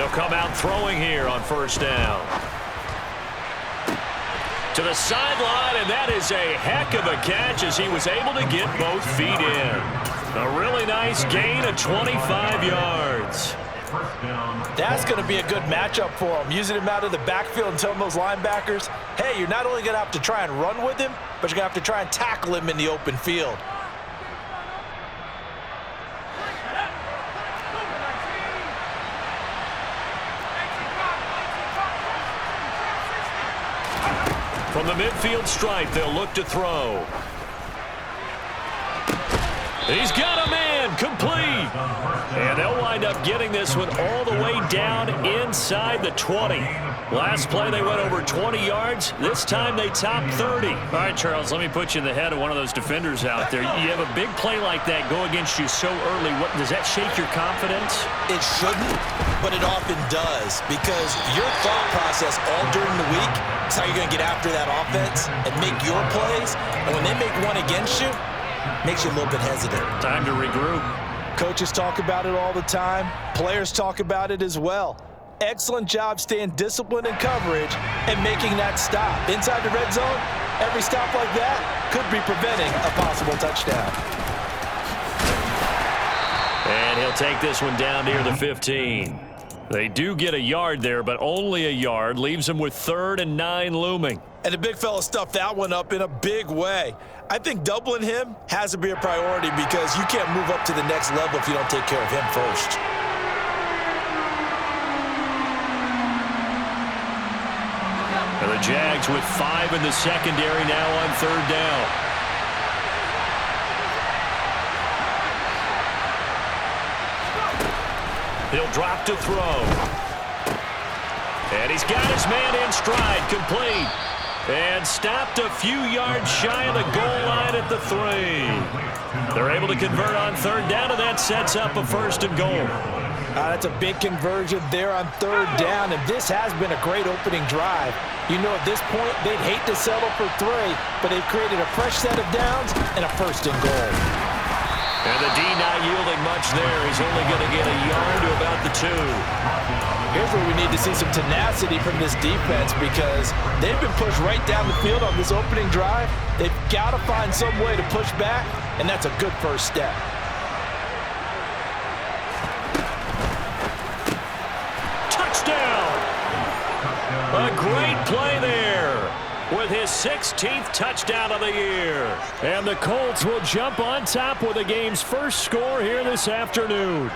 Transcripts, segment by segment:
They'll come out throwing here on first down. To the sideline, and that is a heck of a catch as he was able to get both feet in. A really nice gain of 25 yards. That's going to be a good matchup for him, using him out of the backfield and telling those linebackers, hey, you're not only going to have to try and run with him, but you're going to have to try and tackle him in the open field. From the midfield stripe, they'll look to throw. He's got a man, complete. And they'll wind up getting this one all the way down inside the 20. Last play, they went over 20 yards. This time, they topped 30. All right, Charles, let me put you in the head of one of those defenders out there. You have a big play like that go against you so early. Does that shake your confidence? It shouldn't, but it often does, because your thought process all during the week is how you're going to get after that offense and make your plays. And when they make one against you, makes you a little bit hesitant. Time to regroup. Coaches talk about it all the time. Players talk about it as well. Excellent job staying disciplined in coverage and making that stop. Inside the red zone, every stop like that could be preventing a possible touchdown. And he'll take this one down near the 15. They do get a yard there, but only a yard. Leaves them with 3rd and 9 looming. And the big fella stuffed that one up in a big way. I think doubling him has to be a priority because you can't move up to the next level if you don't take care of him first. And the Jags with 5 in the secondary now on 3rd down. He'll drop to throw. And he's got his man in stride, complete. And stopped a few yards shy of the goal line at the 3. They're able to convert on 3rd down, and that sets up a 1st and goal. That's a big conversion there on 3rd down, and this has been a great opening drive. You know, at this point, they'd hate to settle for 3, but they've created a fresh set of downs and a 1st and goal. And the D not yielding much there. He's only going to get a yard to about the 2. Here's where we need to see some tenacity from this defense because they've been pushed right down the field on this opening drive. They've got to find some way to push back, and that's a good first step. Touchdown! A great play there with his 16th touchdown of the year. And the Colts will jump on top with the game's first score here this afternoon.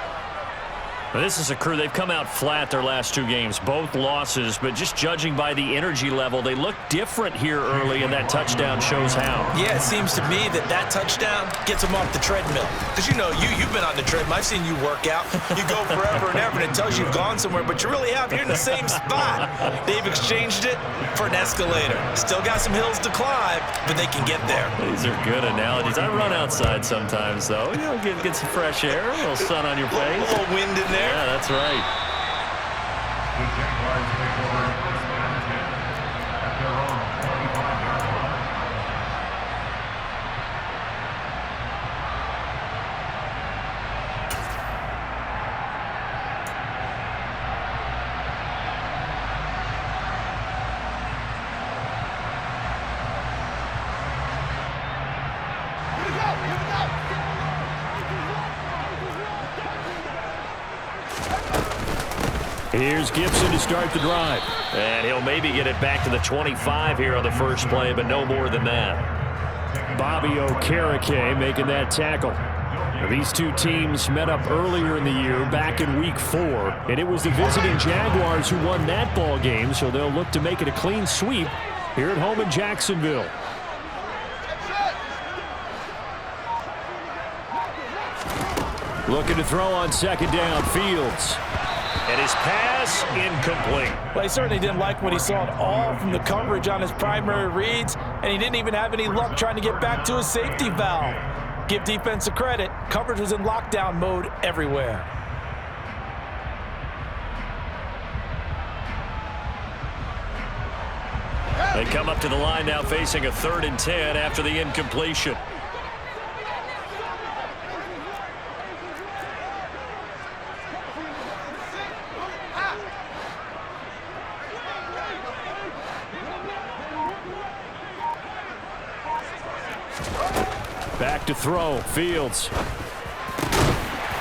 This is a crew, they've come out flat their last 2 games, both losses, but just judging by the energy level, they look different here early, and that touchdown shows how. Yeah, it seems to me that touchdown gets them off the treadmill. Because, you know, you've been on the treadmill. I've seen you work out. You go forever and ever, and it tells you you've gone somewhere, but you really have. You're in the same spot. They've exchanged it for an escalator. Still got some hills to climb, but they can get there. These are good analogies. I run outside sometimes, though. You know, get some fresh air, a little sun on your face. A little wind in there. Yeah, that's right. Here's Gibson to start the drive. And he'll maybe get it back to the 25 here on the first play, but no more than that. Bobby Okereke making that tackle. These two teams met up earlier in the year, back in Week 4, and it was the visiting Jaguars who won that ball game, so they'll look to make it a clean sweep here at home in Jacksonville. Looking to throw on 2nd down, Fields. And his pass incomplete. Well, he certainly didn't like what he saw at all from the coverage on his primary reads, and he didn't even have any luck trying to get back to his safety valve. Give defense a credit. Coverage was in lockdown mode everywhere. They come up to the line now facing a 3rd and 10 after the incompletion. Back to throw. Fields.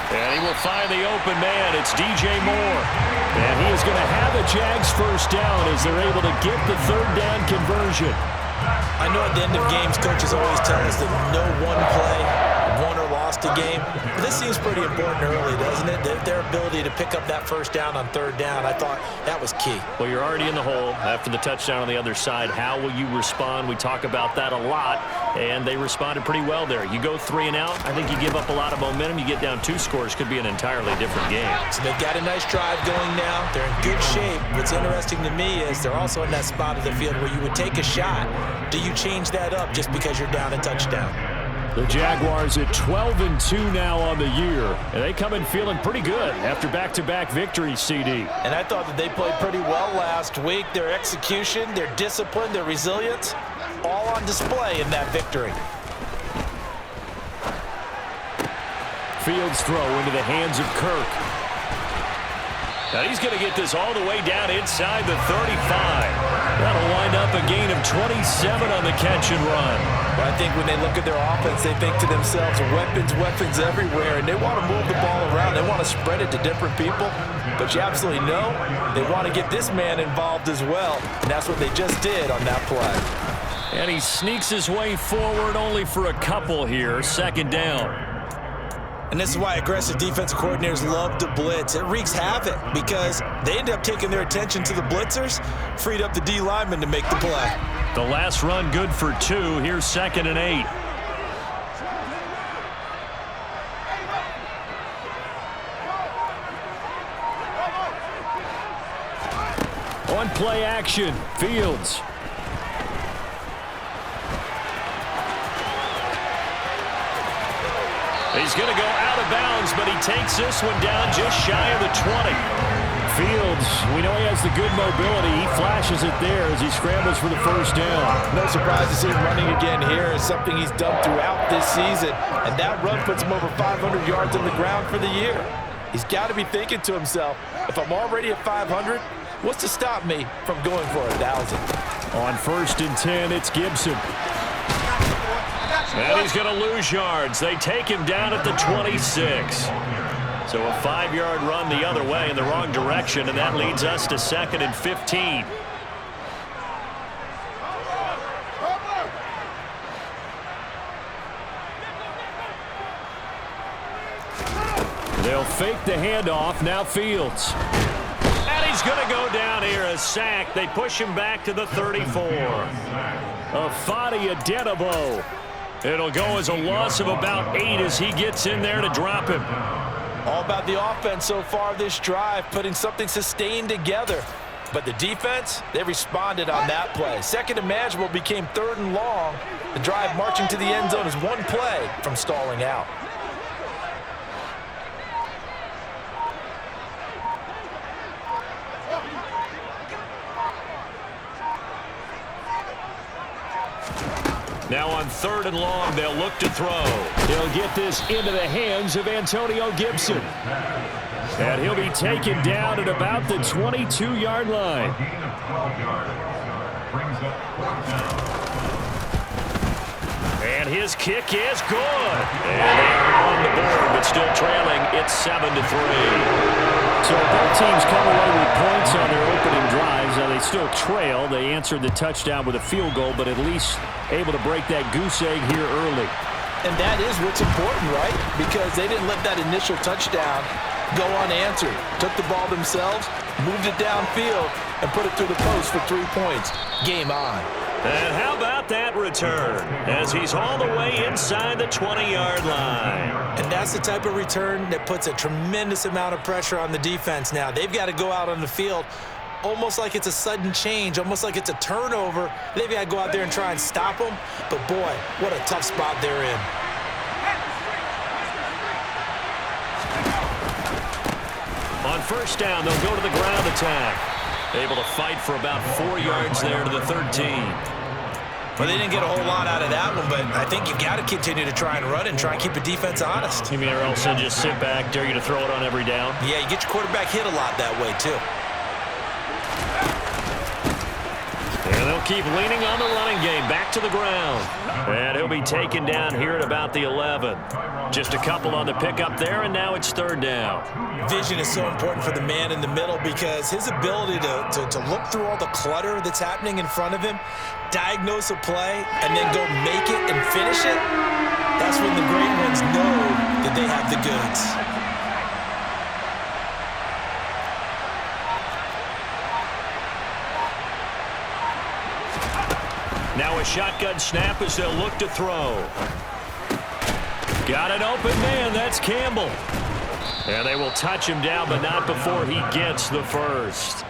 And he will find the open man. It's DJ Moore. And he is going to have a Jags first down as they're able to get the third down conversion. I know at the end of games, coaches always tell us that no one play won or lost a game. But this seems pretty important early, doesn't it? Their ability to pick up that first down on third down, I thought that was key. Well, you're already in the hole after the touchdown on the other side. How will you respond? We talk about that a lot, and they responded pretty well there. You go 3 and out, I think you give up a lot of momentum. You get down 2 scores, could be an entirely different game. So they've got a nice drive going now. They're in good shape. What's interesting to me is they're also in that spot of the field where you would take a shot. Do you change that up just because you're down a touchdown? The Jaguars at 12-2 now on the year, and they come in feeling pretty good after back-to-back victories, CD. And I thought that they played pretty well last week. Their execution, their discipline, their resilience, all on display in that victory. Fields throw into the hands of Kirk. Now he's going to get this all the way down inside the 35. That'll wind up a gain of 27 on the catch and run. Well, I think when they look at their offense, they think to themselves, weapons everywhere, and they want to move the ball around. They want to spread it to different people. But you absolutely know they want to get this man involved as well, and that's what they just did on that play. And he sneaks his way forward only for a couple here. Second down. And this is why aggressive defensive coordinators love to blitz. It wreaks havoc because they end up taking their attention to the blitzers, freed up the D lineman to make the play. The last run good for 2. Here's 2nd and 8. On play action, Fields. He's going to go out of bounds, but he takes this one down just shy of the 20. Fields, we know he has the good mobility. He flashes it there as he scrambles for the first down. No surprise to see him running again here. It's something he's done throughout this season. And that run puts him over 500 yards on the ground for the year. He's got to be thinking to himself, if I'm already at 500, what's to stop me from going for 1,000? On 1st and 10, it's Gibson. And he's going to lose yards. They take him down at the 26. So a 5-yard run the other way in the wrong direction, and that leads us to 2nd and 15. They'll fake the handoff. Now Fields. And he's going to go down here, a sack. They push him back to the 34. Afadi Adenabo. It'll go as a loss of about 8 as he gets in there to drop him. All about the offense so far this drive, putting something sustained together. But the defense, they responded on that play. 2nd and manageable became 3rd and long. The drive marching to the end zone is one play from stalling out. Now on 3rd and long, they'll look to throw. He'll get this into the hands of Antonio Gibson. And he'll be taken down at about the 22-yard line. And his kick is good. And they are on the board, but still trailing. It's 7-3. So both teams come away with points on their opening drives. Now they still trail. They answered the touchdown with a field goal, but at least able to break that goose egg here early. And that is what's important, right? Because they didn't let that initial touchdown go unanswered. Took the ball themselves, moved it downfield, and put it through the post for 3 points. Game on. And how about that return as he's all the way inside the 20-yard line. And that's the type of return that puts a tremendous amount of pressure on the defense now. They've got to go out on the field almost like it's a sudden change, almost like it's a turnover. They've got to go out there and try and stop them. But, boy, what a tough spot they're in. On 1st down, they'll go to the ground attack. Able to fight for about 4 yards there to the 13. Well, they didn't get a whole lot out of that one, but I think you've got to continue to try and run and try and keep the defense honest. You mean or else they'll just sit back, dare you to throw it on every down? Yeah, you get your quarterback hit a lot that way, too. And they'll keep leaning on the running game. Back to the ground. And he'll be taken down here at about the 11. Just a couple on the pickup there, and now it's third down. Vision is so important for the man in the middle because his ability to look through all the clutter that's happening in front of him, diagnose a play, and then go make it and finish it, that's when the great ones know that they have the goods. Now a shotgun snap as they'll look to throw. Got an open man. That's Campbell. And they will touch him down, but not before he gets the first.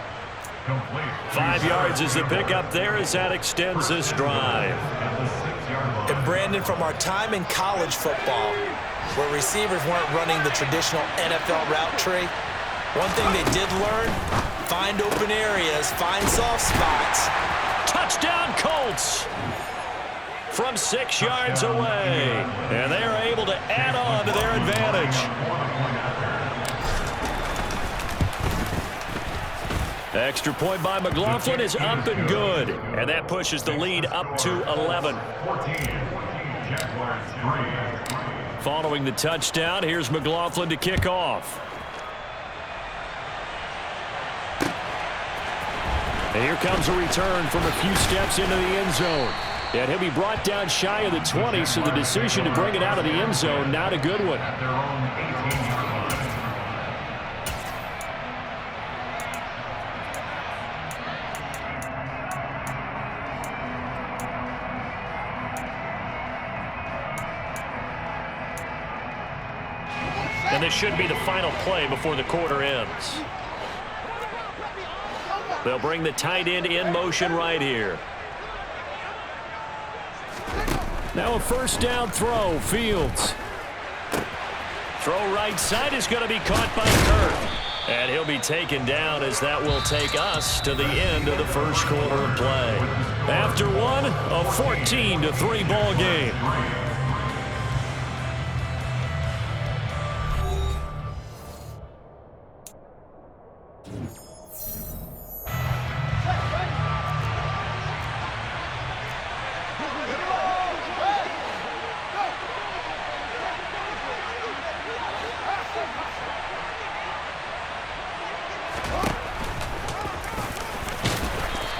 5 yards is the pickup there as that extends this drive. And Brandon, from our time in college football, where receivers weren't running the traditional NFL route tree, one thing they did learn, find open areas, find soft spots. Touchdown Colts from 6 yards away. And they are able to add on to their advantage. Extra point by McLaughlin is up and good. And that pushes the lead up to 11. Following the touchdown, here's McLaughlin to kick off. And here comes a return from a few steps into the end zone. And he'll be brought down shy of the 20, so the decision to bring it out of the end zone, not a good one. And this should be the final play before the quarter ends. They'll bring the tight end in motion right here. Now a first down throw. Fields. Throw right side is going to be caught by Kirk. And he'll be taken down as that will take us to the end of the first quarter of play. After one, a 14-3 ball game.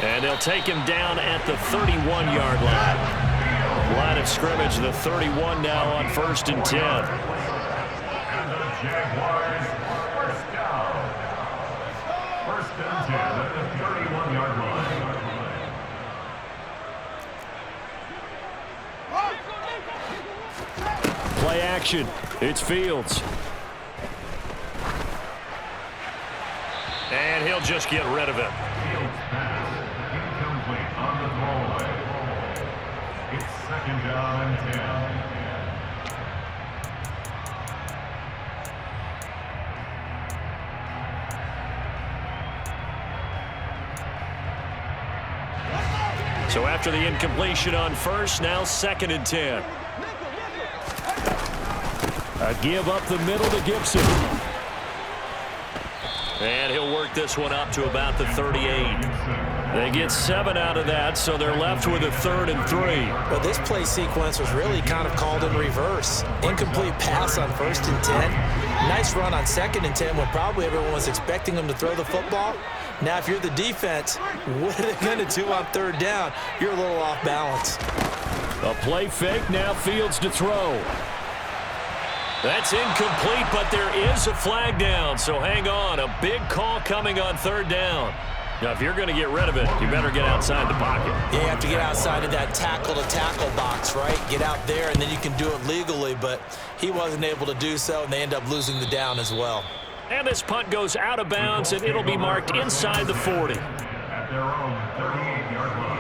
And they'll take him down at the 31-yard line. Line of scrimmage, the 31 now on 1st and 10. And the Jaguars first down. 1st and 10 at the 31-yard line. Play action. It's Fields. And he'll just get rid of it. Fields pass. Incomplete on the throwaway. It's 2nd down and 10. So after the incompletion on first, now 2nd and 10. A give up the middle to Gibson. And he'll work this one up to about the 38. They get 7 out of that, so they're left with a 3rd and 3. Well, this play sequence was really kind of called in reverse. Incomplete pass on 1st and 10. Nice run on 2nd and 10 when probably everyone was expecting them to throw the football. Now, if you're the defense, what are they going to do on 3rd down? You're a little off balance. A play fake, now Fields to throw. That's incomplete, but there is a flag down, so hang on. A big call coming on 3rd down. Now, if you're going to get rid of it, you better get outside the pocket. Yeah, you have to get outside of that tackle-to-tackle box, right? Get out there, and then you can do it legally, but he wasn't able to do so, and they end up losing the down as well. And this punt goes out of bounds, and it'll be marked inside the 40. At their own 38-yard line.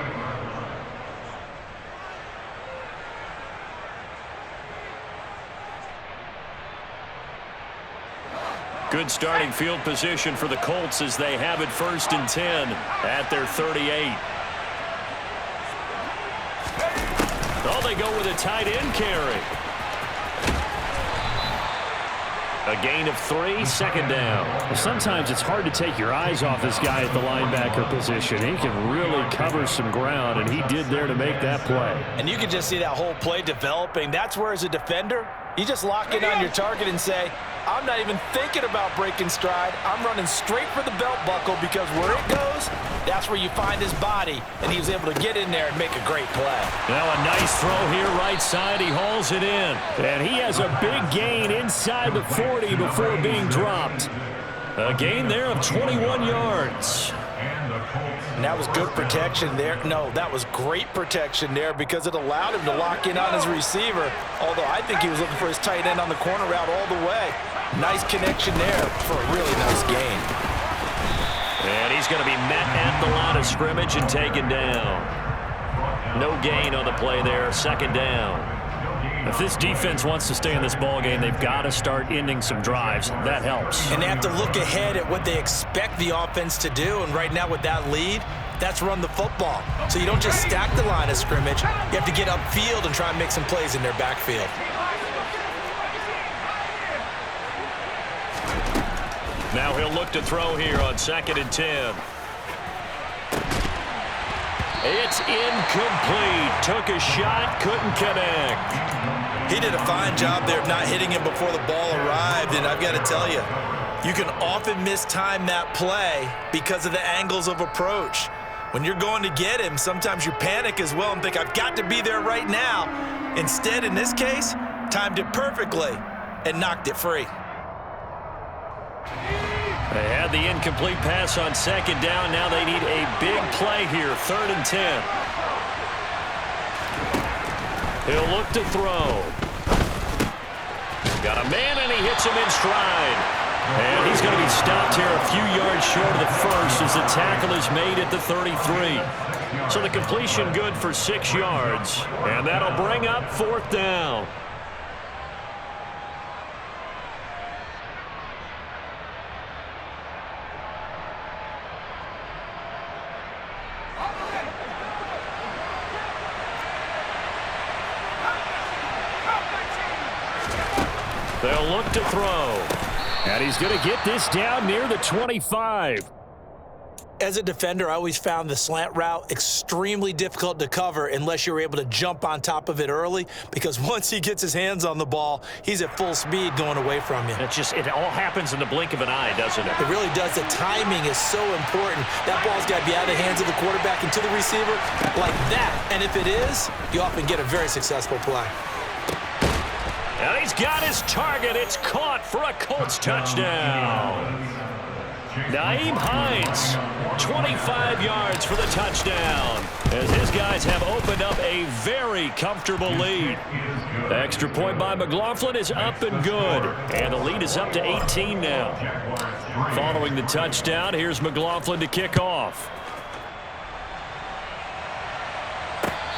Good starting field position for the Colts as they have it 1st and 10 at their 38. Oh, they go with a tight end carry. A gain of 3, second down. Well, sometimes it's hard to take your eyes off this guy at the linebacker position. He can really cover some ground, and he did there to make that play. And you can just see that whole play developing. That's where, as a defender, you just lock in on your target and say, I'm not even thinking about breaking stride. I'm running straight for the belt buckle, because where it goes, that's where you find his body. And he was able to get in there and make a great play. Now a nice throw here right side. He hauls it in. And he has a big gain inside the 40 before being dropped. A gain there of 21 yards. And that was good protection there. No, that was great protection there, because it allowed him to lock in on his receiver, although I think he was looking for his tight end on the corner route all the way. Nice connection there for a really nice gain. And he's going to be met at the line of scrimmage and taken down. No gain on the play there, second down. If this defense wants to stay in this ballgame, they've got to start ending some drives. That helps. And they have to look ahead at what they expect the offense to do. And right now with that lead, that's run the football. So you don't just stack the line of scrimmage. You have to get upfield and try and make some plays in their backfield. Now he'll look to throw here on 2nd and 10. It's incomplete. Took a shot, couldn't connect. He did a fine job there of not hitting him before the ball arrived, and I've got to tell you, you can often mistime that play because of the angles of approach. When you're going to get him, sometimes you panic as well and think, I've got to be there right now. Instead, in this case, timed it perfectly and knocked it free. They had the incomplete pass on 2nd down. Now they need a big play here, 3rd and 10. He'll look to throw. Got a man, and he hits him in stride. And he's going to be stopped here a few yards short of the first as the tackle is made at the 33. So the completion good for 6 yards. And that'll bring up 4th down. They'll look to throw. And he's going to get this down near the 25. As a defender, I always found the slant route extremely difficult to cover unless you're able to jump on top of it early, because once he gets his hands on the ball, he's at full speed going away from you. It all happens in the blink of an eye, doesn't it? It really does. The timing is so important. That ball's got to be out of the hands of the quarterback and to the receiver like that. And if it is, you often get a very successful play. And he's got his target. It's caught for a Colts touchdown. Nyheim Hines, 25 yards for the touchdown, as his guys have opened up a very comfortable lead. The extra point by McLaughlin is up and good, and the lead is up to 18 now. Following the touchdown, here's McLaughlin to kick off.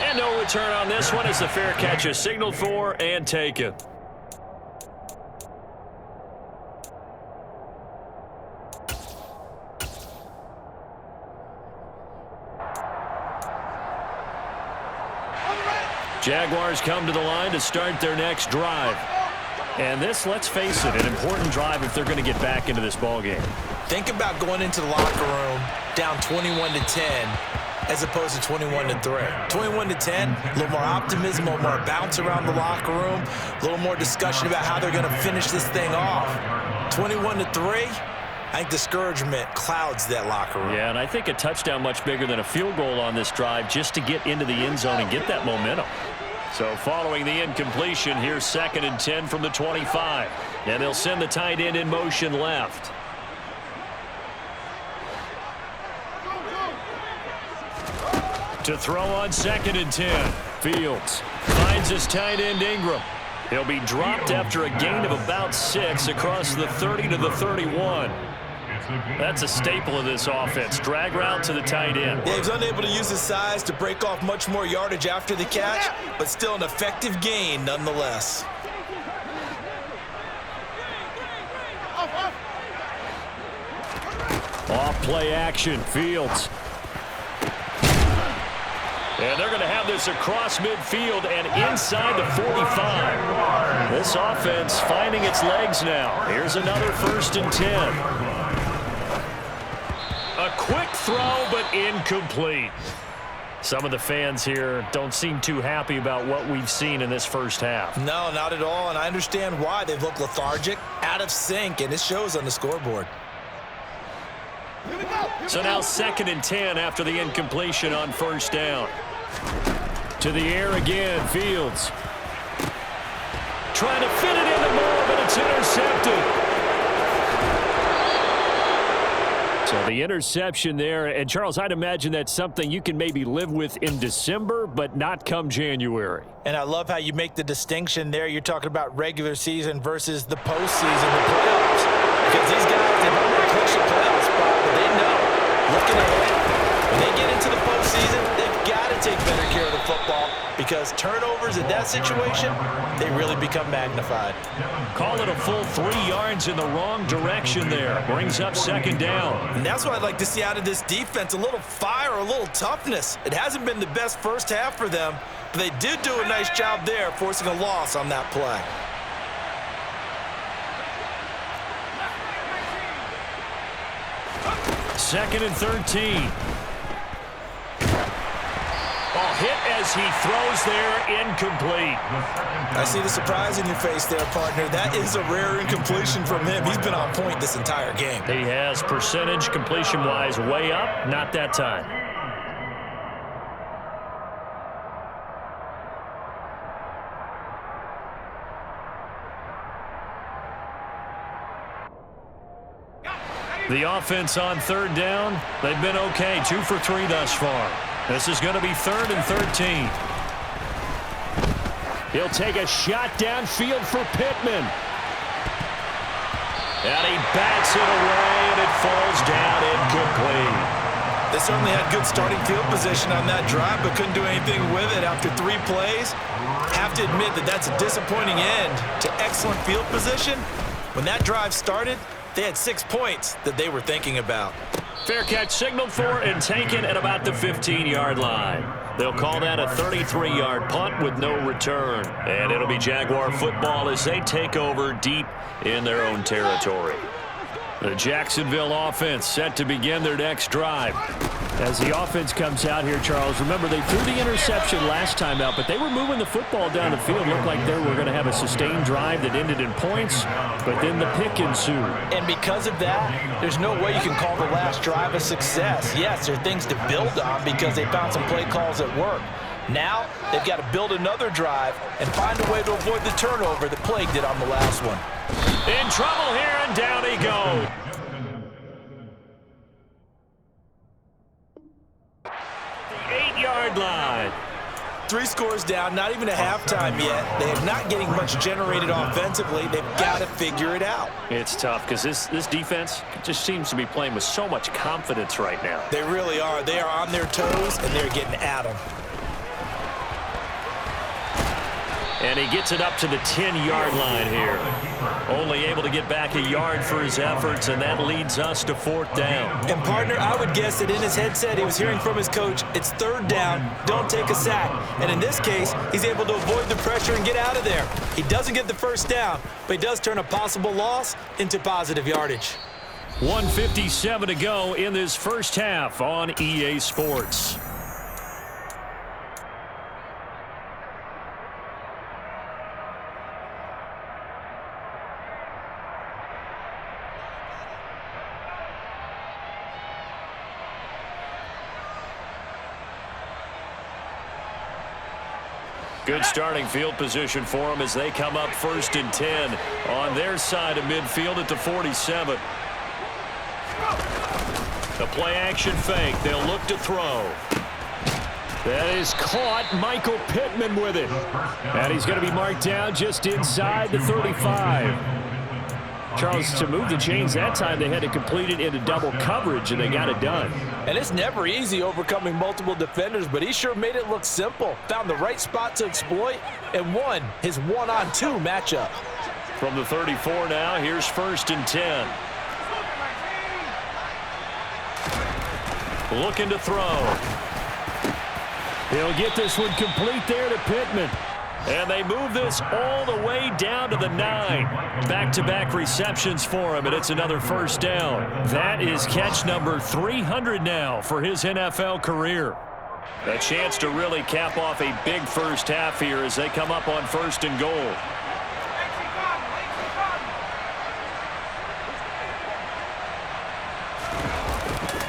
And no return on this one as the fair catch is signaled for and taken. Jaguars come to the line to start their next drive. And this, let's face it, an important drive if they're going to get back into this ballgame. Think about going into the locker room down 21-10 as opposed to 21-3. 21-10, a little more optimism, a little more bounce around the locker room, a little more discussion about how they're going to finish this thing off. 21-3, I think discouragement clouds that locker room. Yeah, and I think a touchdown much bigger than a field goal on this drive just to get into the end zone and get that momentum. So following the incompletion, here's 2nd and 10 from the 25. And they'll send the tight end in motion left. To throw on 2nd and 10. Fields finds his tight end Ingram. He'll be dropped after a gain of about 6 across the 30 to the 31. That's a staple of this offense. Drag route to the tight end. Yeah, he was unable to use his size to break off much more yardage after the catch, but still an effective gain nonetheless. Off play action. Fields. And they're going to have this across midfield and inside the 45. This offense finding its legs now. Here's another 1st and 10. A quick throw, but incomplete. Some of the fans here don't seem too happy about what we've seen in this first half. No, not at all, and I understand why. They look lethargic, out of sync, and it shows on the scoreboard. So now 2nd and 10 after the incompletion on 1st down. To the air again, Fields. Trying to fit it into Moore, but it's intercepted. So the interception there, and Charles, I'd imagine that's something you can maybe live with in December, but not come January. And I love how you make the distinction there. You're talking about regular season versus the postseason, the playoffs. Because these guys, they've already clinched a playoff spot, but they know, looking ahead, when they get into the postseason, they've got to take better care of the football because turnovers in that situation, they really become magnified. Call it a full 3 yards in the wrong direction there. Brings up 2nd down. And that's what I'd like to see out of this defense, a little fire, a little toughness. It hasn't been the best first half for them, but they did do a nice job there forcing a loss on that play. Second and 13. Hit as he throws there, incomplete. I see the surprise in your face there, partner. That is a rare incompletion from him. He's been on point this entire game. He has percentage completion-wise way up, not that time. The offense on 3rd down, they've been okay, 2 for 3 thus far. This is going to be 3rd and 13. He'll take a shot downfield for Pittman. And he bats it away, and it falls down incomplete. They certainly had good starting field position on that drive, but couldn't do anything with it after 3 plays. Have to admit that that's a disappointing end to excellent field position. When that drive started, they had 6 points that they were thinking about. Fair catch signaled for and taken at about the 15-yard line. They'll call that a 33-yard punt with no return. And it'll be Jaguar football as they take over deep in their own territory. The Jacksonville offense set to begin their next drive. As the offense comes out here, Charles, remember they threw the interception last time out, but they were moving the football down the field. Looked like they were going to have a sustained drive that ended in points, but then the pick ensued. And because of that, there's no way you can call the last drive a success. Yes, there are things to build on because they found some play calls that work. Now, they've got to build another drive and find a way to avoid the turnover that plagued it on the last one. In trouble here, and down he goes. The 8-yard line. 3 scores down, not even a halftime yet. They are not getting much generated offensively. They've got to figure it out. It's tough because this defense just seems to be playing with so much confidence right now. They really are. They are on their toes, and they're getting at them. And he gets it up to the 10-yard line here. Only able to get back a yard for his efforts, and that leads us to 4th down. And, partner, I would guess that in his headset he was hearing from his coach, it's 3rd down, don't take a sack. And in this case, he's able to avoid the pressure and get out of there. He doesn't get the 1st down, but he does turn a possible loss into positive yardage. 1:57 to go in this first half on EA Sports. Good starting field position for them as they come up 1st and 10 on their side of midfield at the 47. The play action fake. They'll look to throw. That is caught. Michael Pittman with it. And he's going to be marked down just inside the 35. Charles, to move the chains that time, they had to complete it into double coverage, and they got it done. And it's never easy overcoming multiple defenders, but he sure made it look simple. Found the right spot to exploit and won his 1-on-2 matchup. From the 34 now, here's 1st and 10. Looking to throw. He'll get this one complete there to Pittman. And they move this all the way down to the 9. Back-to-back receptions for him, and it's another first down. That is catch number 300 now for his NFL career. A chance to really cap off a big first half here as they come up on 1st and goal.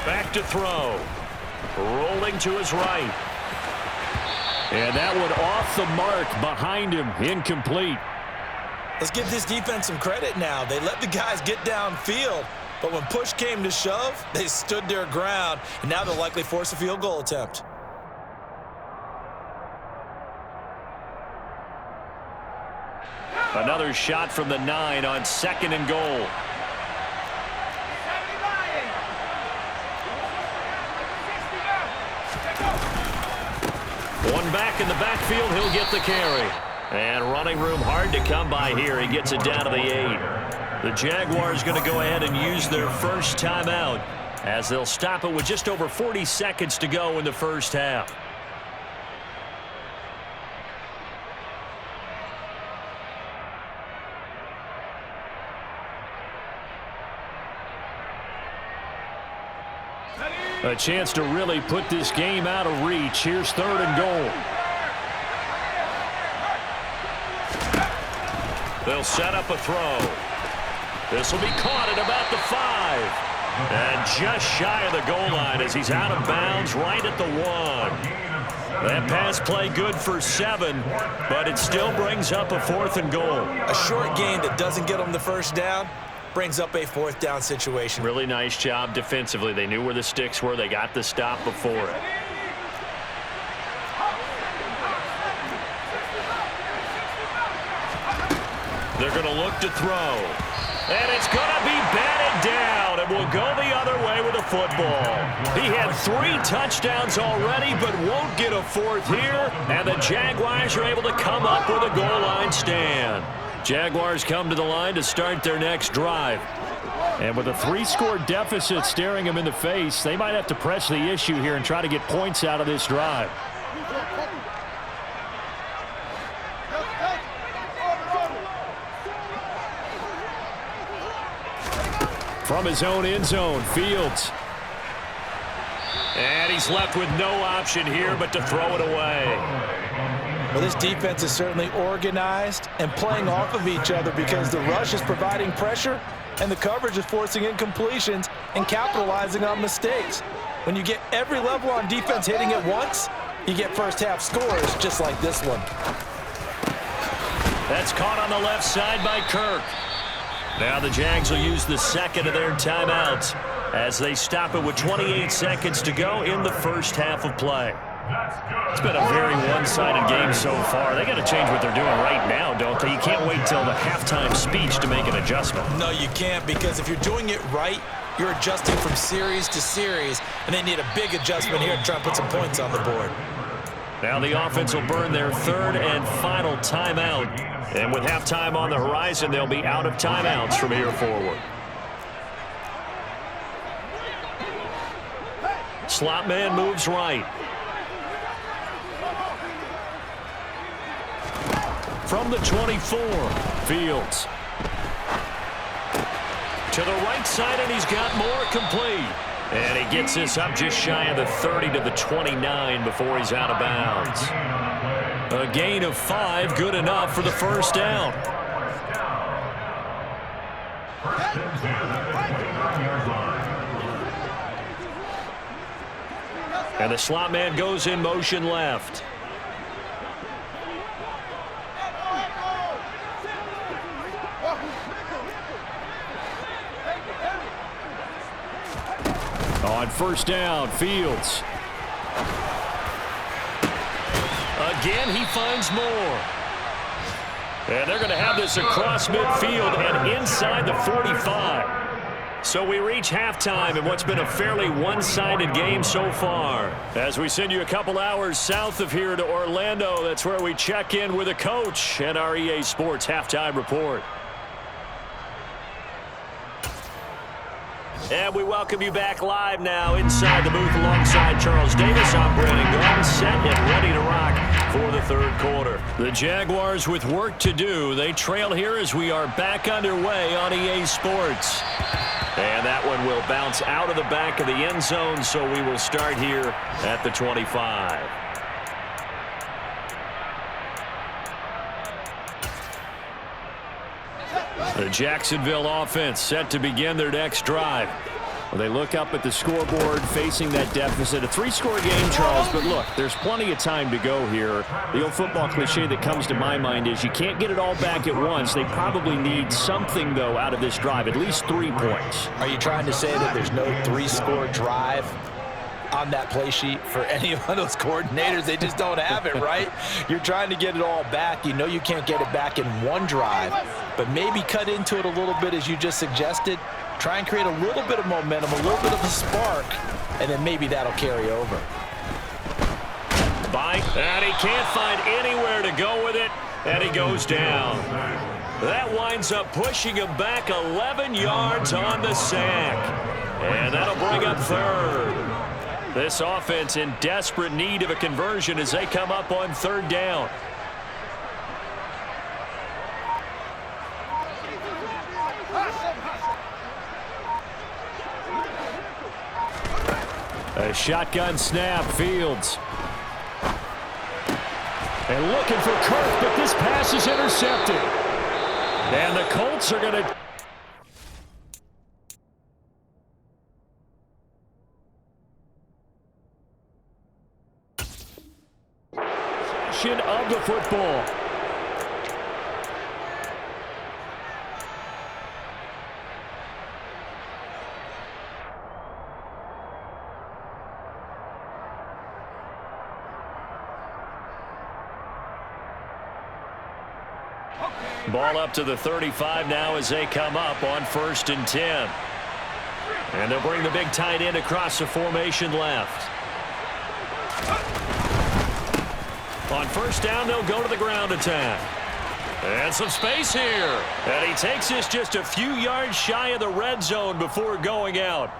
Back to throw. Rolling to his right. And that one off the mark behind him, incomplete. Let's give this defense some credit now. They let the guys get downfield, but when push came to shove, they stood their ground, and now they'll likely force a field goal attempt. Another shot from the 9 on 2nd and goal. One back in the backfield, he'll get the carry. And running room hard to come by here. He gets it down to the 8. The Jaguars going to go ahead and use their first timeout as they'll stop it with just over 40 seconds to go in the first half. A chance to really put this game out of reach. Here's 3rd and goal. They'll set up a throw. This will be caught at about the 5. And just shy of the goal line as he's out of bounds right at the 1. That pass play good for 7, but it still brings up a 4th and goal. A short gain that doesn't get them the first down brings up a 4th down situation. Really nice job defensively. They knew where the sticks were. They got the stop before it. They're going to look to throw. And it's going to be batted down, and will go the other way with a football. He had 3 touchdowns already, but won't get a 4th here, and the Jaguars are able to come up with a goal line stand. Jaguars come to the line to start their next drive. And with a 3-score deficit staring them in the face, they might have to press the issue here and try to get points out of this drive. From his own end zone, Fields. And he's left with no option here but to throw it away. Well, this defense is certainly organized and playing off of each other because the rush is providing pressure and the coverage is forcing incompletions and capitalizing on mistakes. When you get every level on defense hitting at once, you get first half scores just like this one. That's caught on the left side by Kirk. Now the Jags will use the 2nd of their timeouts as they stop it with 28 seconds to go in the first half of play. It's been a very one-sided game so far. They got to change what they're doing right now, don't they? You can't wait till the halftime speech to make an adjustment. No, you can't, because if you're doing it right, you're adjusting from series to series, and they need a big adjustment here to try and put some points on the board. Now the offense will burn their 3rd and final timeout. And with halftime on the horizon, they'll be out of timeouts from here forward. Slot man moves right. From the 24, Fields. To the right side, and he's got more complete. And he gets this up just shy of the 30 to the 29 before he's out of bounds. A gain of 5, good enough for the first down. And the slot man goes in motion left. On 1st down, Fields. Again, he finds more. And they're going to have this across midfield and inside the 45. So we reach halftime in what's been a fairly one-sided game so far. As we send you a couple hours south of here to Orlando, that's where we check in with a coach and our EA Sports Halftime Report. And we welcome you back live now inside the booth alongside Charles Davis. I'm Brandon Gordon, set and ready to rock for the third quarter. The Jaguars with work to do. They trail here as we are back underway on EA Sports. And that one will bounce out of the back of the end zone, so we will start here at the 25. The Jacksonville offense set to begin their next drive. Well, they look up at the scoreboard facing that deficit. A three-score game, Charles, but look, there's plenty of time to go here. The old football cliche that comes to my mind is you can't get it all back at once. They probably need something, though, out of this drive, at least 3 points. Are you trying to say that there's no three-score drive on that play sheet for any of those coordinators? They just don't have it, right? You're trying to get it all back. You know you can't get it back in one drive, but maybe cut into it a little bit as you just suggested. Try and create a little bit of momentum, a little bit of a spark, and then maybe that'll carry over. And he can't find anywhere to go with it, and he goes down. That winds up pushing him back 11 yards on the sack. And that'll bring up third. This offense in desperate need of a conversion as they come up on third down. A shotgun snap, Fields. And looking for Kirk, but this pass is intercepted. And the Colts are going to... of the football. Ball up to the 35 now as they come up on 1st and 10. And they'll bring the big tight end across the formation left. On 1st down, they'll go to the ground attack. And some space here. And he takes this just a few yards shy of the red zone before going out.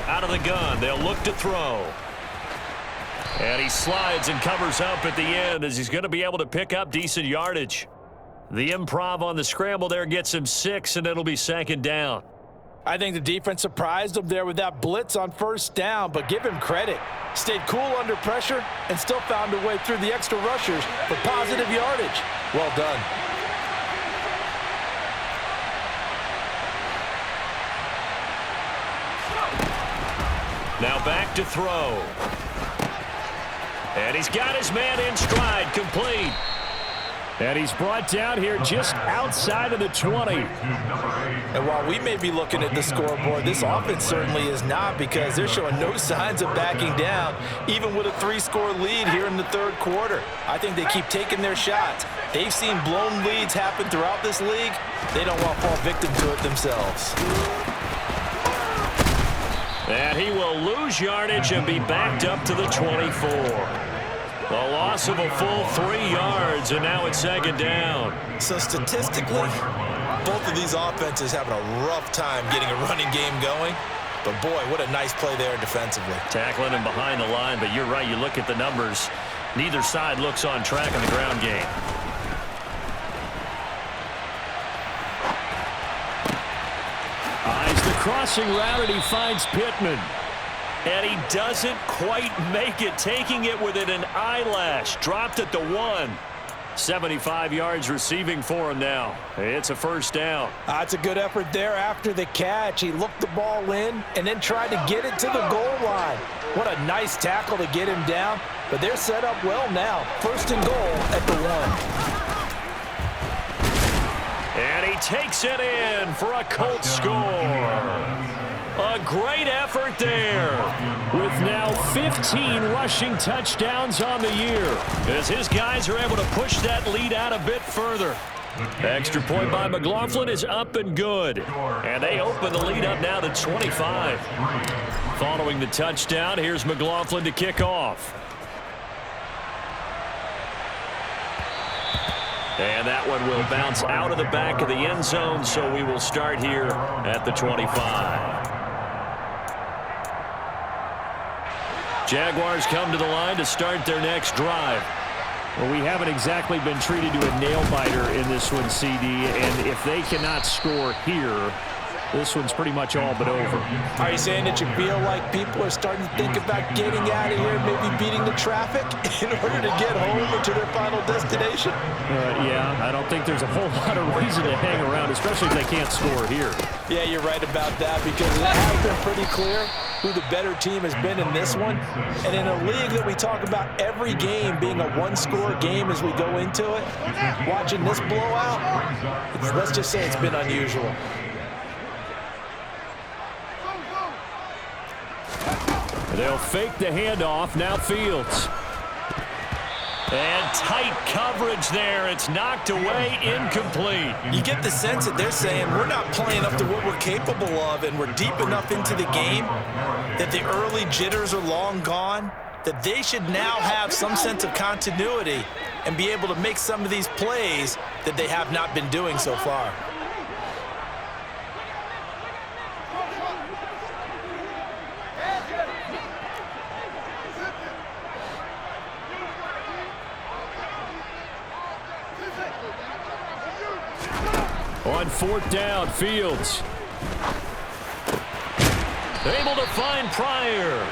Out of the gun, they'll look to throw. And he slides and covers up at the end as he's going to be able to pick up decent yardage. The improv on the scramble there gets him 6, and it'll be 2nd down. I think the defense surprised him there with that blitz on 1st down, but give him credit. Stayed cool under pressure and still found a way through the extra rushers for positive yardage. Well done. Now back to throw. And he's got his man in stride, complete. And he's brought down here just outside of the 20. And while we may be looking at the scoreboard, this offense certainly is not, because they're showing no signs of backing down, even with a 3-score lead here in the third quarter. I think they keep taking their shots. They've seen blown leads happen throughout this league. They don't want to fall victim to it themselves. And he will lose yardage and be backed up to the 24. A loss of a full 3 yards, and now it's 2nd down. So statistically, both of these offenses having a rough time getting a running game going. But boy, what a nice play there defensively. Tackling him behind the line, but you're right, you look at the numbers. Neither side looks on track in the ground game. Eyes the crossing route, and he finds Pittman. And he doesn't quite make it, taking it within an eyelash. Dropped at the 1. 75 yards receiving for him now. It's a 1st down. That's a good effort there after the catch. He looked the ball in and then tried to get it to the goal line. What a nice tackle to get him down. But they're set up well now. 1st and goal at the 1. And he takes it in for a Colts score. A great effort there. With now 15 rushing touchdowns on the year, as his guys are able to push that lead out a bit further. Extra point by McLaughlin is up and good. And they open the lead up now to 25. Following the touchdown, here's McLaughlin to kick off. And that one will bounce out of the back of the end zone, so we will start here at the 25. Jaguars come to the line to start their next drive. Well, we haven't exactly been treated to a nail-biter in this one, CD, and if they cannot score here, this one's pretty much all but over. Are you saying that you feel like people are starting to think about getting out of here, maybe beating the traffic in order to get home or to their final destination? Yeah, I don't think there's a whole lot of reason to hang around, especially if they can't score here. Yeah, you're right about that, because it has been pretty clear who the better team has been in this one. And in a league that we talk about every game being a one-score game as we go into it, watching this blowout, let's just say it's been unusual. They'll fake the handoff. Now Fields. And tight coverage there. It's knocked away, incomplete. You get the sense that they're saying we're not playing up to what we're capable of, and we're deep enough into the game that the early jitters are long gone, that they should now have some sense of continuity and be able to make some of these plays that they have not been doing so far. On fourth down, Fields. Able to find Pryor.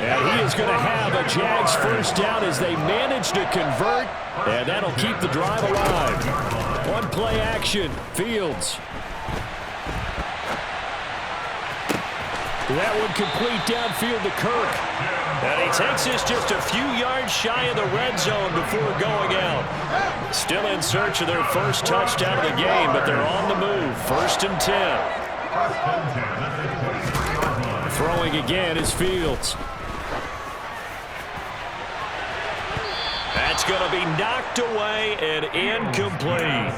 And he is going to have a Jags first down as they manage to convert. And that'll keep the drive alive. One play action, Fields. That one complete downfield to Kirk. And he takes this just a few yards shy of the red zone before going out. Still in search of their first touchdown of the game, but they're on the move. 1st and 10. Throwing again is Fields. That's going to be knocked away and incomplete.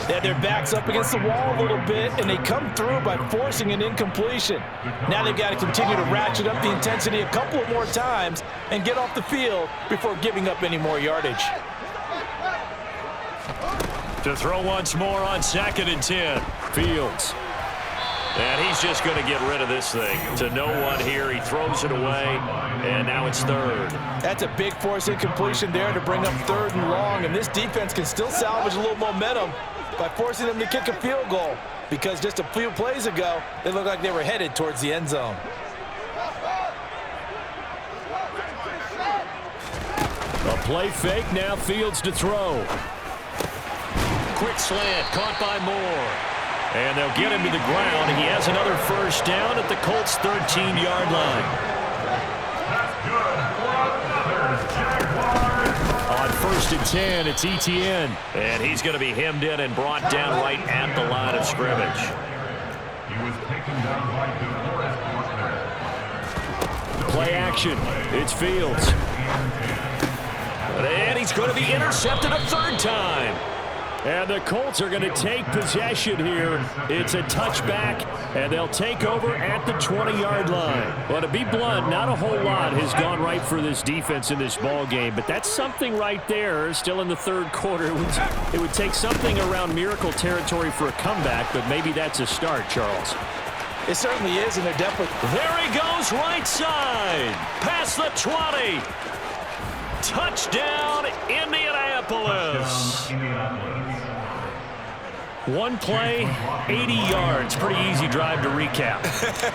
They had their backs up against the wall a little bit, and they come through by forcing an incompletion. Now they've got to continue to ratchet up the intensity a couple of more times and get off the field before giving up any more yardage. To throw once more on 2nd and 10. Fields. And he's just going to get rid of this thing. To no one here. He throws it away, and now it's 3rd. That's a big force incompletion there to bring up 3rd and long, and this defense can still salvage a little momentum by forcing them to kick a field goal, because just a few plays ago, they looked like they were headed towards the end zone. A play fake, now Fields to throw. Quick slant, caught by Moore. And they'll get him to the ground. He has another first down at the Colts' 13-yard line. On 1st and 10, it's Etienne. And he's going to be hemmed in and brought down right at the line of scrimmage. He was taken down by DeForest. Play action. It's Fields. And he's going to be intercepted a 3rd time. And the Colts are going to take possession here. It's a touchback, and they'll take over at the 20-yard line. Well, to be blunt, not a whole lot has gone right for this defense in this ball game, but that's something right there. Still in the 3rd quarter. It would take something around miracle territory for a comeback, but maybe that's a start, Charles. It certainly is, and they're definitely... There he goes, right side. Past the 20. Touchdown, Indianapolis. One play, 80 yards. Pretty easy drive to recap.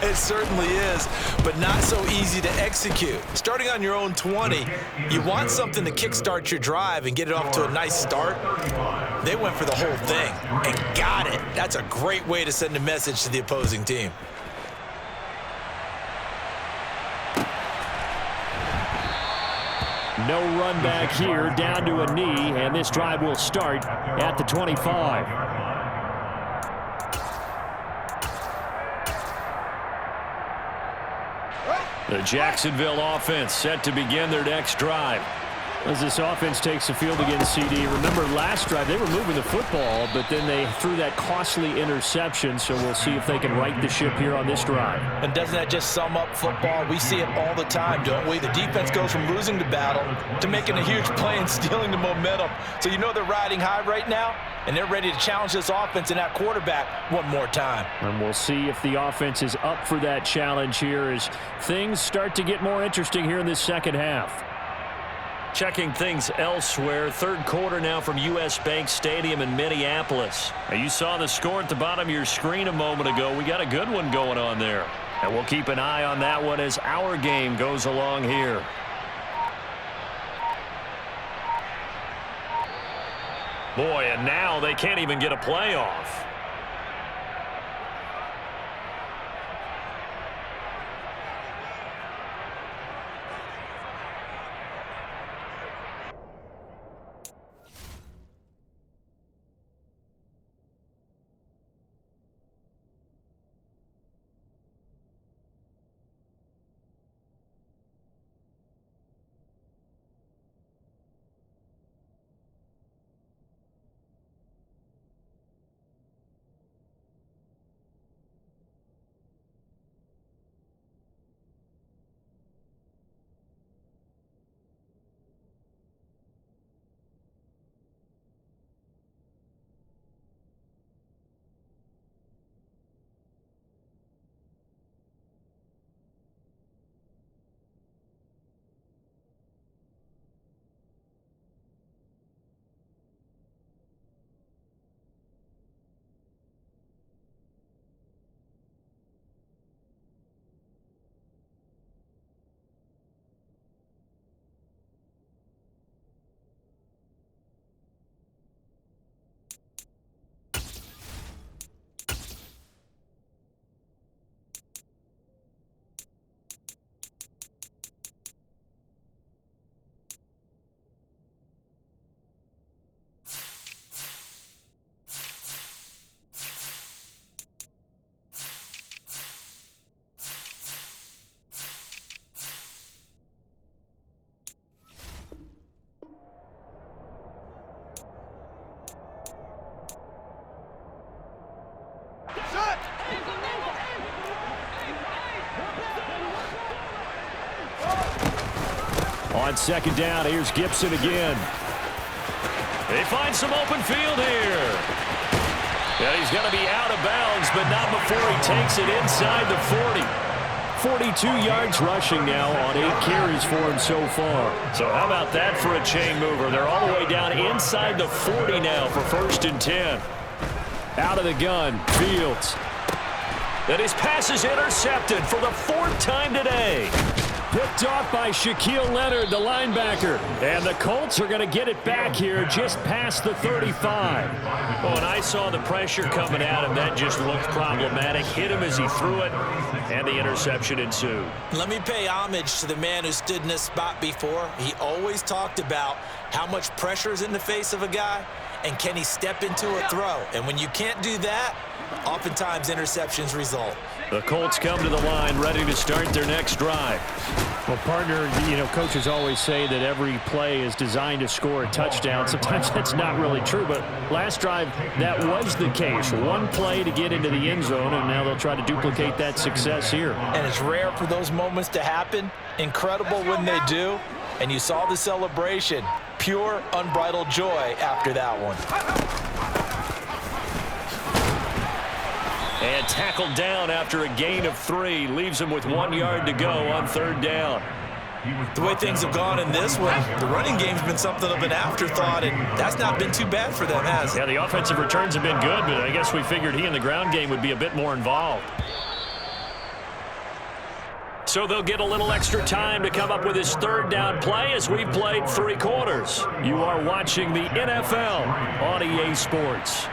It certainly is, but not so easy to execute. Starting on your own 20, you want something to kickstart your drive and get it off to a nice start. They went for the whole thing and got it. That's a great way to send a message to the opposing team. No run back here, down to a knee, and this drive will start at the 25. The Jacksonville offense set to begin their next drive. As this offense takes the field against CD, remember last drive they were moving the football, but then they threw that costly interception, so we'll see if they can right the ship here on this drive. And doesn't that just sum up football? We see it all the time, don't we? The defense goes from losing the battle to making a huge play and stealing the momentum. So you know they're riding high right now, and they're ready to challenge this offense and that quarterback one more time. And we'll see if the offense is up for that challenge here as things start to get more interesting here in this second half. Checking things elsewhere. Third quarter now from U.S. Bank Stadium in Minneapolis. Now, you saw the score at the bottom of your screen a moment ago. We got a good one going on there. And we'll keep an eye on that one as our game goes along here. Boy, and now they can't even get a playoff. On second down, here's Gibson again. They find some open field here. Yeah, he's going to be out of bounds, but not before he takes it inside the 40. 42 yards rushing now on 8 carries for him so far. So how about that for a chain mover? They're all the way down inside the 40 now for 1st and 10. Out of the gun, Fields. And his pass is intercepted for the 4th time today. Picked off by Shaquille Leonard, the linebacker. And the Colts are going to get it back here just past the 35. Oh, and I saw the pressure coming at him. That just looked problematic. Hit him as he threw it, and the interception ensued. Let me pay homage to the man who stood in this spot before. He always talked about how much pressure is in the face of a guy, and can he step into a throw. And when you can't do that, oftentimes interceptions result. The Colts come to the line ready to start their next drive. Well, partner, you know, coaches always say that every play is designed to score a touchdown. Sometimes that's not really true, but last drive, that was the case. One play to get into the end zone, and now they'll try to duplicate that success here. And it's rare for those moments to happen. Incredible when they do. And you saw the celebration. Pure, unbridled joy after that one. And tackled down after a gain of 3. Leaves him with 1 yard to go on 3rd down. The way things have gone in this one, the running game's been something of an afterthought, and that's not been too bad for them, has it? Yeah, the offensive returns have been good, but I guess we figured he in the ground game would be a bit more involved. So they'll get a little extra time to come up with his 3rd down play as we've played 3 quarters. You are watching the NFL on EA Sports.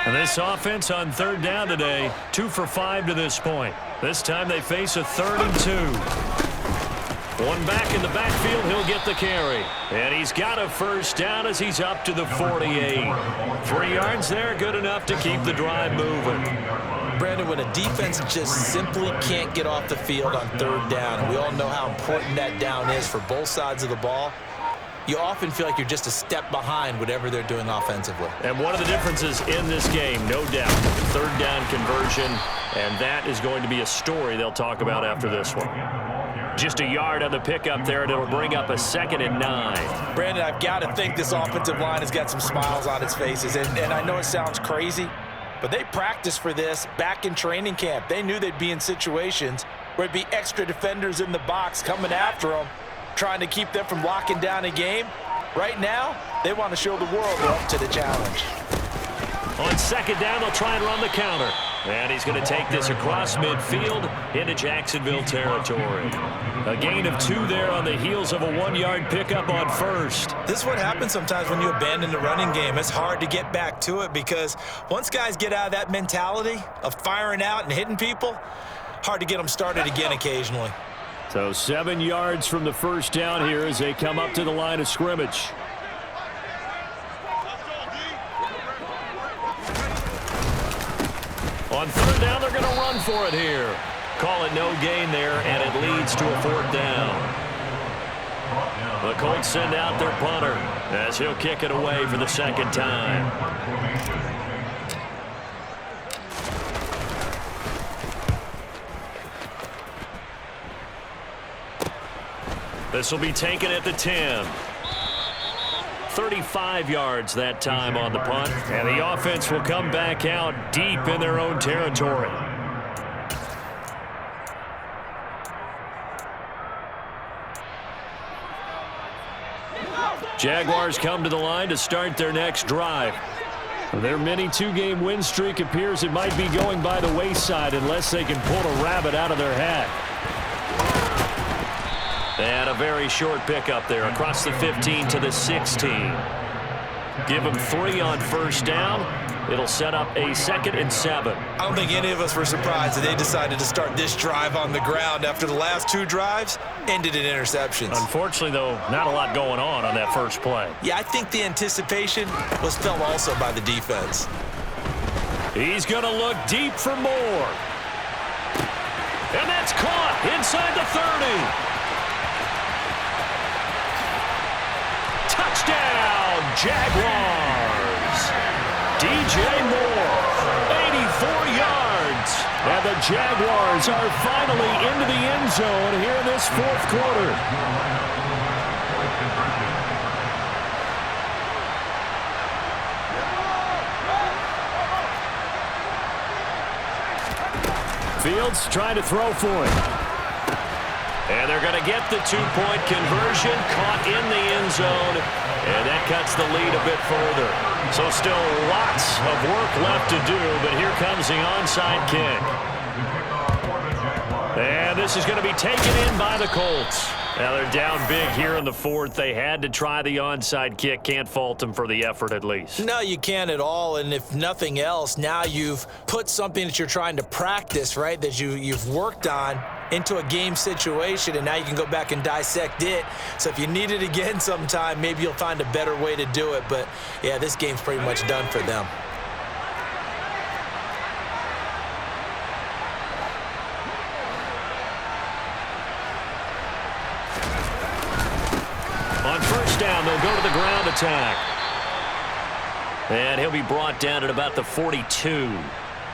And this offense on 3rd down today, 2 for 5 to this point. This time they face a 3rd and 2. One back in the backfield, he'll get the carry. And he's got a first down as he's up to the 48. 3 yards there, good enough to keep the drive moving. Brandon, when a defense just simply can't get off the field on 3rd down, and we all know how important that down is for both sides of the ball, you often feel like you're just a step behind whatever they're doing offensively. And one of the differences in this game, no doubt, 3rd down conversion, and that is going to be a story they'll talk about after this one. Just a yard on the pickup there, and it'll bring up a 2nd and 9. Brandon, I've got to think this offensive line has got some smiles on its faces, and I know it sounds crazy, but they practiced for this back in training camp. They knew they'd be in situations where it'd be extra defenders in the box coming after them, trying to keep them from locking down a game. Right now, they want to show the world they're up to the challenge. On 2nd down, they'll try and run the counter. And he's going to take this across midfield into Jacksonville territory. A gain of 2 there on the heels of a 1-yard pickup on 1st. This is what happens sometimes when you abandon the running game. It's hard to get back to it because once guys get out of that mentality of firing out and hitting people, hard to get them started again occasionally. So 7 yards from the first down here as they come up to the line of scrimmage. On 3rd down, they're going to run for it here. Call it no gain there, and it leads to a 4th down. The Colts send out their punter as he'll kick it away for the 2nd time. This will be taken at the 10. 35 yards that time on the punt, and the offense will come back out deep in their own territory. Jaguars come to the line to start their next drive. Their mini 2-game win streak appears it might be going by the wayside unless they can pull a rabbit out of their hat. And a very short pickup there across the 15 to the 16. Give them 3 on 1st down. It'll set up a 2nd and 7. I don't think any of us were surprised that they decided to start this drive on the ground after the last 2 drives ended in interceptions. Unfortunately, though, not a lot going on that first play. Yeah, I think the anticipation was felt also by the defense. He's going to look deep for more. And that's caught inside the 30. Touchdown, Jaguars. DJ Moore, 84 yards. And the Jaguars are finally into the end zone here in this 4th quarter. Fields trying to throw for it. And they're going to get the 2-point conversion, caught in the end zone, and that cuts the lead a bit further. So still lots of work left to do, but here comes the onside kick. And this is going to be taken in by the Colts. Now they're down big here in the 4th. They had to try the onside kick. Can't fault them for the effort at least. No, you can't at all. And if nothing else, now you've put something that you're trying to practice, right, that you've worked on into a game situation, and now you can go back and dissect it. So if you need it again sometime, maybe you'll find a better way to do it. But, yeah, this game's pretty much done for them. On 1st down, they'll go to the ground attack. And he'll be brought down at about the 42.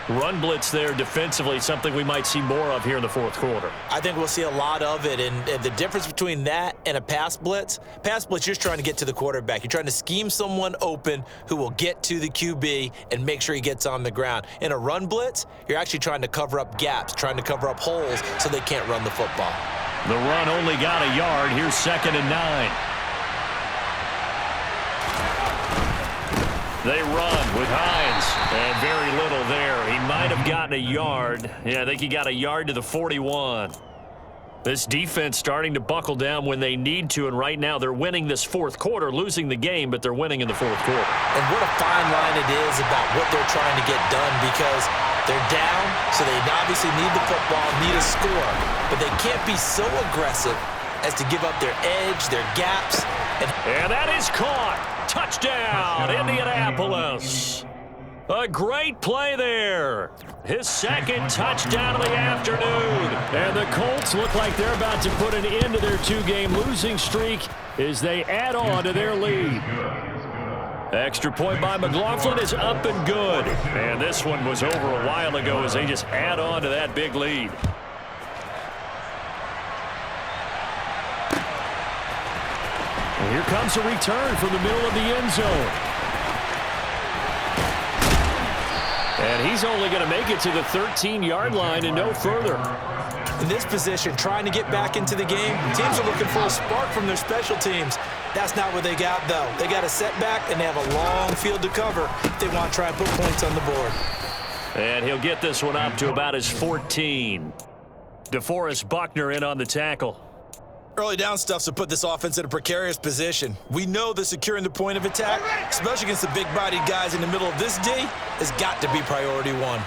Run blitz there defensively, something we might see more of here in the 4th quarter. I think we'll see a lot of it, and the difference between that and a pass blitz, you're just trying to get to the quarterback. You're trying to scheme someone open who will get to the QB and make sure he gets on the ground. In a run blitz, you're actually trying to cover up gaps, trying to cover up holes so they can't run the football. The run only got a yard. Here's 2nd and 9. They run with Hines, and very little there. He might have gotten a yard. Yeah, I think he got a yard to the 41. This defense starting to buckle down when they need to, and right now they're winning this 4th quarter, losing the game, but they're winning in the 4th quarter. And what a fine line it is about what they're trying to get done, because they're down, so they obviously need the football, need a score, but they can't be so aggressive as to give up their edge, their gaps. And that is caught. Touchdown, Indianapolis. A great play there. His second touchdown of the afternoon. And the Colts look like they're about to put an end to their two-game losing streak as they add on to their lead. Extra point by McLaughlin is up and good. And this one was over a while ago as they just add on to that big lead. And here comes a return from the middle of the end zone. And he's only going to make it to the 13-yard line and no further. In this position, trying to get back into the game, teams are looking for a spark from their special teams. That's not what they got, though. They got a setback, and they have a long field to cover if they want to try and put points on the board. And he'll get this one up to about his 14. DeForest Buckner in on the tackle. Early down stuffs will put this offense in a precarious position. We know that securing the point of attack, especially against the big-bodied guys in the middle of this D, has got to be priority one.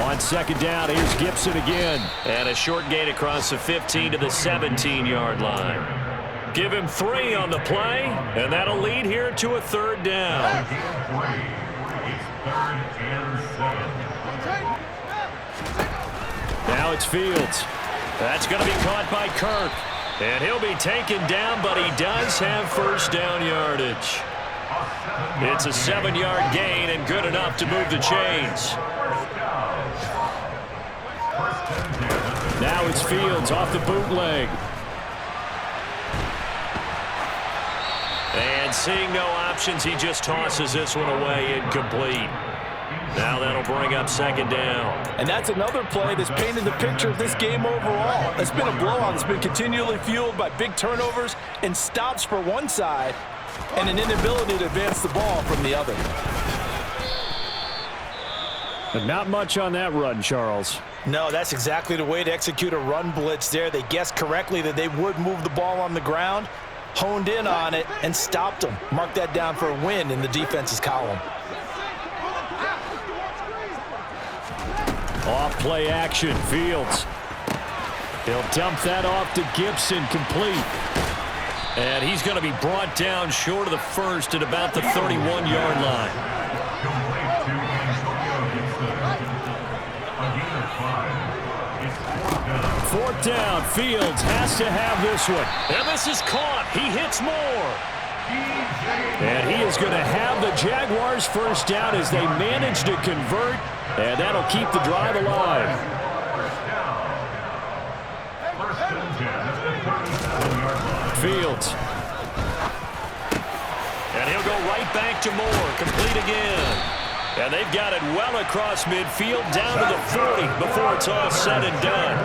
On second down, here's Gibson again. And a short gain across the 15 to the 17-yard line. Give him 3 on the play, and that'll lead here to a third down. Now it's Fields. That's going to be caught by Kirk. And he'll be taken down, but he does have first down yardage. It's a 7-yard gain and good enough to move the chains. Now it's Fields off the bootleg. And seeing no options, he just tosses this one away incomplete. Now that'll bring up second down. And that's another play that's painted the picture of this game overall. It's been a blowout. It's been continually fueled by big turnovers and stops for one side and an inability to advance the ball from the other. But not much on that run, Charles. No, that's exactly the way to execute a run blitz there. They guessed correctly that they would move the ball on the ground, honed in on it, and stopped them. Mark that down for a win in the defense's column. Off play action, Fields. He'll dump that off to Gibson, complete. And he's going to be brought down short of the first at about the 31-yard line. Fourth down, Fields has to have this one. And this is caught. He hits more. And he is going to have the Jaguars first down as they manage to convert, and that'll keep the drive alive. Fields. And he'll go right back to Moore, complete again. And they've got it well across midfield down to the 40 before it's all said and done.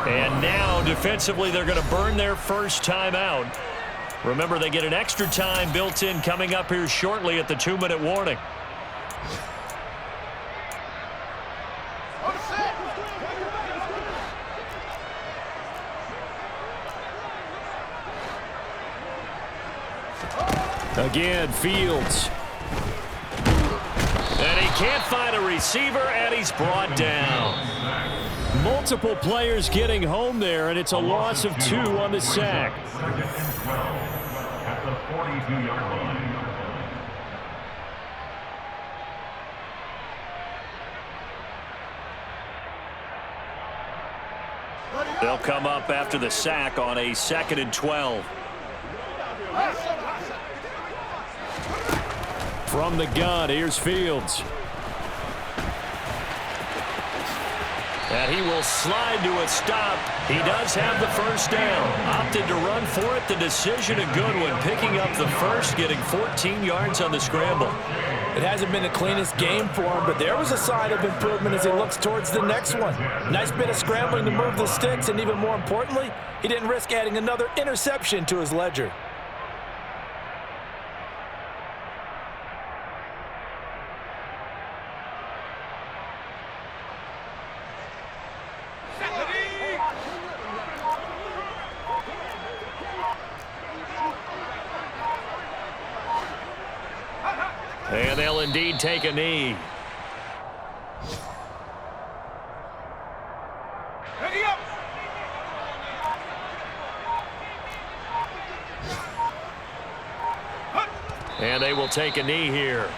And now, defensively, they're going to burn their first time out. Remember, they get an extra time built in coming up here shortly at the 2-minute warning. Again, Fields. And he can't find a receiver, and he's brought down. Multiple players getting home there, and it's a loss of 2 on the sack. At the 42-yard line. They'll come up after the sack on a 2nd and 12. From the gun, here's Fields. And he will slide to a stop. He does have the first down. Opted to run for it. The decision a good one. Picking up the first, getting 14 yards on the scramble. It hasn't been the cleanest game for him, but there was a sign of improvement as he looks towards the next one. Nice bit of scrambling to move the sticks, and even more importantly, he didn't risk adding another interception to his ledger. And they'll indeed take a knee. And they will take a knee here.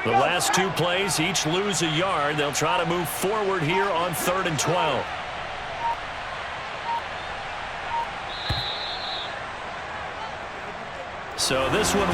The last two plays, each lose a yard. They'll try to move forward here on 3rd and 12. So this one